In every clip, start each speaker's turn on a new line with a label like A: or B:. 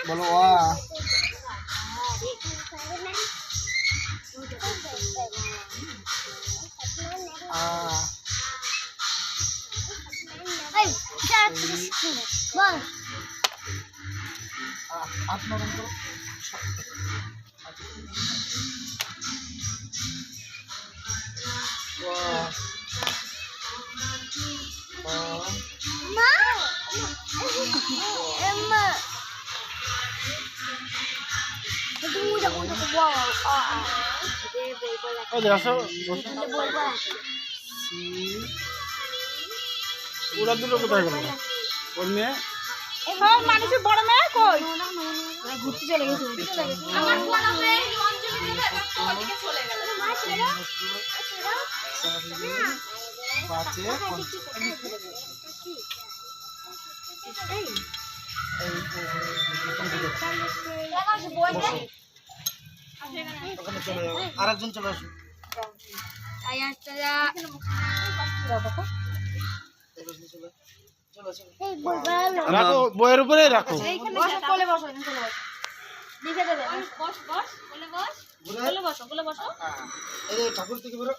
A: বলো হাত নরম করো। ওরা দুটো কোথায় গেল? ওর মেয়ে
B: মানুষের বড় মেয়ে কই? ঘুরতে চলে গেছে। আমার বড় মেয়ে অঞ্জলি দিকে চলে গেল।
A: আরেকজন চলে আসুন। রাখো, বইয়ের উপরে রাখো। ঠাকুর থেকে বেরো।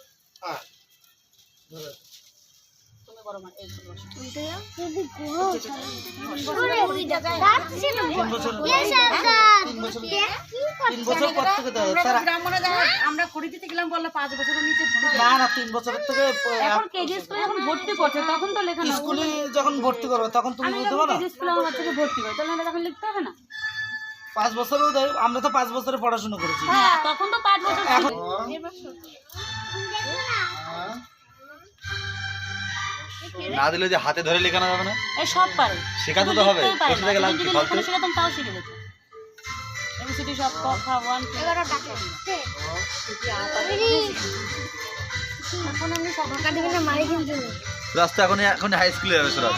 B: আমরা কুড়ি দিতে গেলাম বললো 5 বছরের নিচে
A: না না 3 বছরের থেকে
B: এখন কেজি স্কুলে যখন ভর্তি করছে তখন তো লেখা না।
A: স্কুলে যখন ভর্তি করবে তখন তুমি বলতে পারো না।
B: কেজি স্কুলে আমার বাচ্চাকে ভর্তি করে তাহলে আমরা তখন লিখতে হবে না।
A: 5 বছরও আমরা তো 5 বছরে পড়াশোনা করেছি।
B: হ্যাঁ তখন তো 5 বছর
A: এখন
C: না দিলে যে হাতে ধরে লেখানো যাবে না,
B: এই সব পারে
C: শেখাতে তো হবে। বসে থেকে লাভ কি?
B: যদি লেখানো শেখাতাম তাও শিখে যেত। এবিসিডি সব ক খ 1
C: রাস্তা এখন হাই স্কুলে যাবে সরাব।